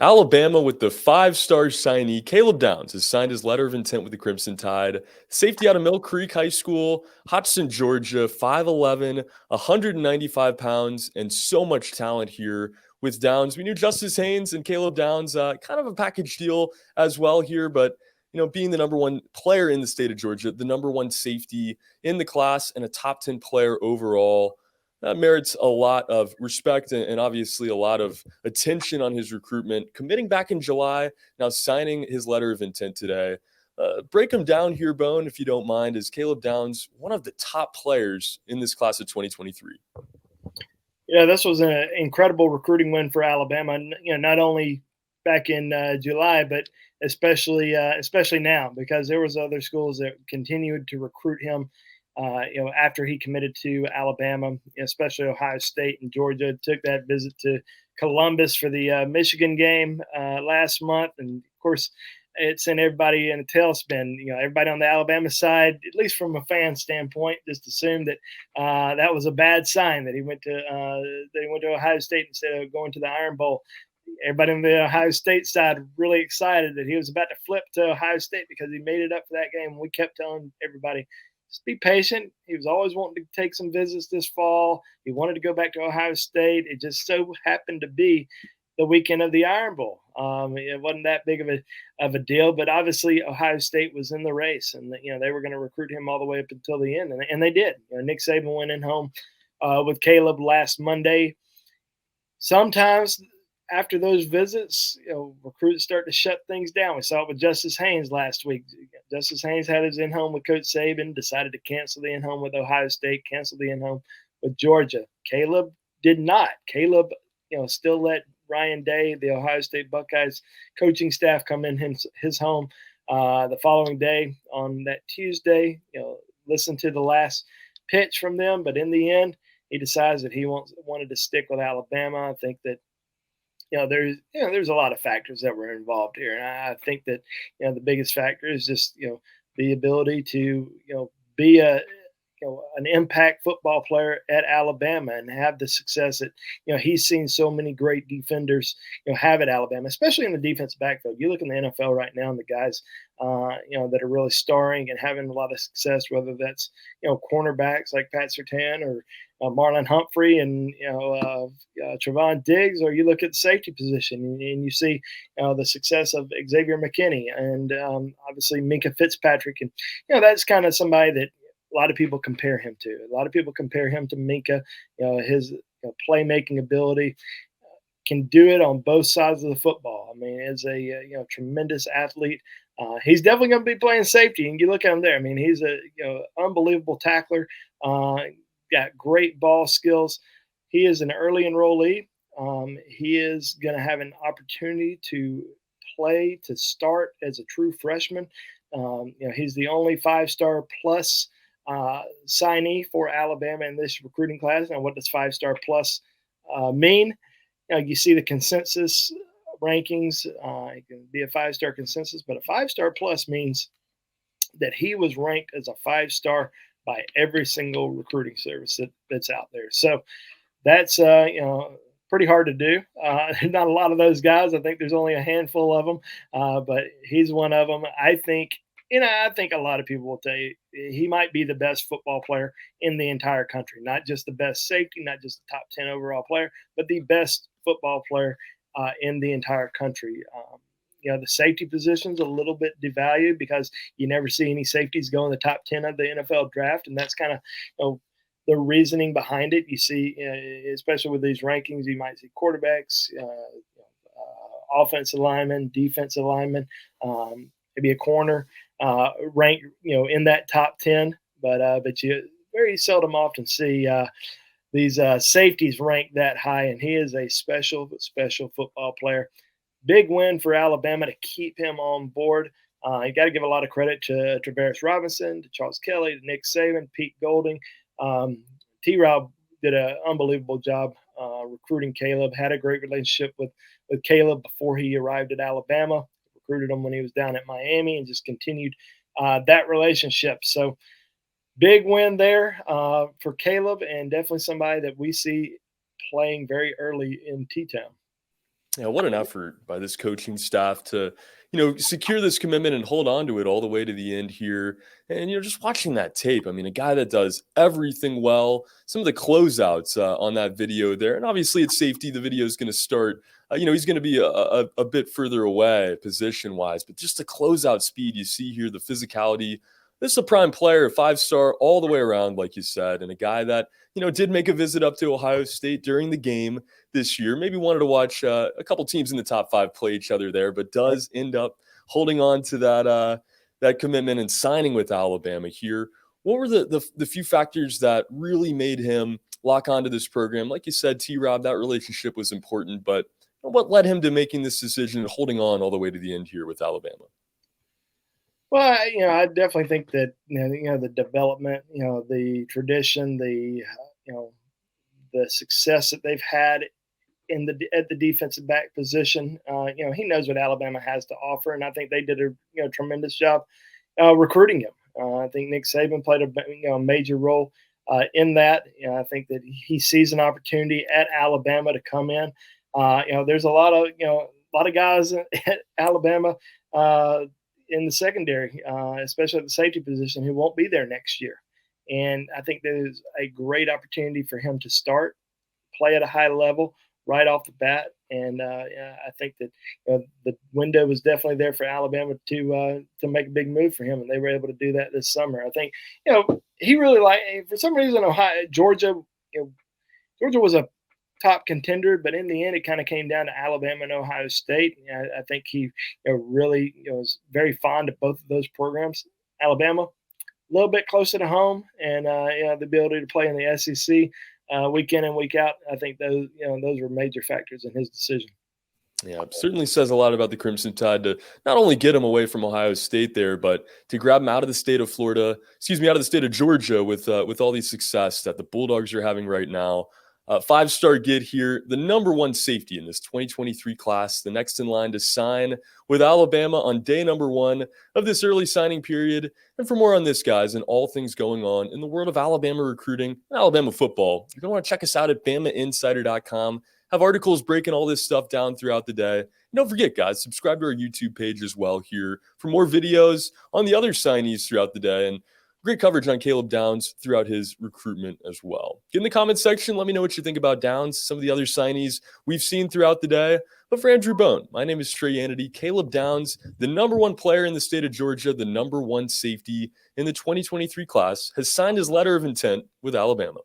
Alabama with the five-star signee Caleb Downs has signed his letter of intent with the Crimson Tide. Safety out of Mill Creek High School, Hodgson, Georgia, 5'11", 195 pounds, and so much talent here with Downs. We knew Justice Haynes and Caleb Downs, kind of a package deal as well here, but being the number one player in the state of Georgia, the number one safety in the class, and a top 10 player overall, that merits a lot of respect and obviously a lot of attention on his recruitment. Committing back in July, now signing his letter of intent today. Break him down here, Bone, if you don't mind. Is Caleb Downs one of the top players in this class of 2023? Yeah, this was an incredible recruiting win for Alabama. Not only back in July, but especially now, because there was other schools that continued to recruit him. After he committed to Alabama, especially Ohio State and Georgia, took that visit to Columbus for the Michigan game last month, and of course, it sent everybody in a tailspin. Everybody on the Alabama side, at least from a fan standpoint, just assumed that that was a bad sign that he went to Ohio State instead of going to the Iron Bowl. Everybody on the Ohio State side really excited that he was about to flip to Ohio State because he made it up for that game. We kept telling everybody, just be patient. He was always wanting to take some visits this fall. He wanted to go back to Ohio State. It just so happened to be the weekend of the Iron Bowl. It wasn't that big of a deal, but obviously Ohio State was in the race, and they were going to recruit him all the way up until the end, and they did. Nick Saban went in home with Caleb last Monday. Sometimes after those visits, recruits start to shut things down. We saw it with Justice Haynes last week. Justice Haynes had his in home with Coach Saban, decided to cancel the in home with Ohio State, cancel the in home with Georgia. Caleb did not. Caleb, still let Ryan Day, the Ohio State Buckeyes coaching staff, come in his home the following day on that Tuesday. Listen to the last pitch from them, but in the end, he decides that he wanted to stick with Alabama. I think that there's a lot of factors that were involved here, and I think that the biggest factor is just the ability to be an impact football player at Alabama and have the success that he's seen so many great defenders have at Alabama, especially in the defensive backfield. You look in the NFL right now, and the guys that are really starring and having a lot of success, whether that's cornerbacks like Pat Surtain or Marlon Humphrey and Trevon Diggs, or you look at the safety position and you see the success of Xavier McKinney and obviously Minka Fitzpatrick, and that's kind of somebody that a lot of people compare him to. A lot of people compare him to Minka. His playmaking ability, can do it on both sides of the football. I mean, is a tremendous athlete. He's definitely going to be playing safety, and you look at him there. I mean, he's a unbelievable tackler. Got great ball skills. He is an early enrollee. He is going to have an opportunity to start as a true freshman. He's the only 5-star plus signee for Alabama in this recruiting class. Now, what does 5-star plus mean? You see the consensus rankings. It can be a 5-star consensus, but a 5-star plus means that he was ranked as a 5-star by every single recruiting service that's out there. So that's pretty hard to do. Not a lot of those guys. I think there's only a handful of them, but he's one of them. I think a lot of people will tell you he might be the best football player in the entire country. Not just the best safety, not just the top 10 overall player, but the best football player in the entire country. The safety position's a little bit devalued because you never see any safeties go in the top 10 of the NFL draft, and that's kind of the reasoning behind it. You see, especially with these rankings, you might see quarterbacks, offensive linemen, defensive linemen, maybe a corner ranked, in that top 10. But you very seldom often see these safeties ranked that high, and he is a special football player. Big win for Alabama to keep him on board. You got to give a lot of credit to Travaris Robinson, to Charles Kelly, to Nick Saban, Pete Golding. T-Rob did an unbelievable job recruiting Caleb, had a great relationship with Caleb before he arrived at Alabama, recruited him when he was down at Miami, and just continued that relationship. So big win there for Caleb, and definitely somebody that we see playing very early in T-Town. Yeah, what an effort by this coaching staff to, secure this commitment and hold on to it all the way to the end here. And, just watching that tape, I mean, a guy that does everything well, some of the closeouts on that video there. And obviously, it's safety. The video is going to start, he's going to be a bit further away position wise, but just the closeout speed you see here, the physicality. This is a prime player, 5-star all the way around, like you said, and a guy that, did make a visit up to Ohio State during the game this year. Maybe wanted to watch a couple teams in the top 5 play each other there, but does end up holding on to that commitment and signing with Alabama here. What were the few factors that really made him lock onto this program? Like you said, T-Rob, that relationship was important, but what led him to making this decision and holding on all the way to the end here with Alabama? Well, I definitely think that the development, the tradition, the success that they've had at the defensive back position. He knows what Alabama has to offer, and I think they did a tremendous job recruiting him. I think Nick Saban played a major role in that. I think that he sees an opportunity at Alabama to come in. There's a lot of guys at Alabama in the secondary, especially at the safety position, who won't be there next year. And I think there's a great opportunity for him to start, play at a high level right off the bat. And I think that the window was definitely there for Alabama to make a big move for him, and they were able to do that this summer. I think he really for some reason Georgia Georgia was a top contender, but in the end, it kind of came down to Alabama and Ohio State. I think he really was very fond of both of those programs. Alabama, a little bit closer to home, and the ability to play in the SEC week in and week out. I think those were major factors in his decision. Yeah, it certainly says a lot about the Crimson Tide to not only get him away from Ohio State there, but to grab him out of the state of Florida, out of the state of Georgia with all the success that the Bulldogs are having right now. 5-star get here, the number 1 safety in this 2023 class, the next in line to sign with Alabama on day number 1 of this early signing period. And for more on this, guys, and all things going on in the world of Alabama recruiting and Alabama football, you're going to want to check us out at BamaInsider.com. Have articles breaking all this stuff down throughout the day. And don't forget, guys, subscribe to our YouTube page as well here for more videos on the other signees throughout the day. And great coverage on Caleb Downs throughout his recruitment as well. Get in the comments section. Let me know what you think about Downs, some of the other signees we've seen throughout the day. But for Andrew Bone, my name is Trey Yanity. Caleb Downs, the number 1 player in the state of Georgia, the number 1 safety in the 2023 class, has signed his letter of intent with Alabama.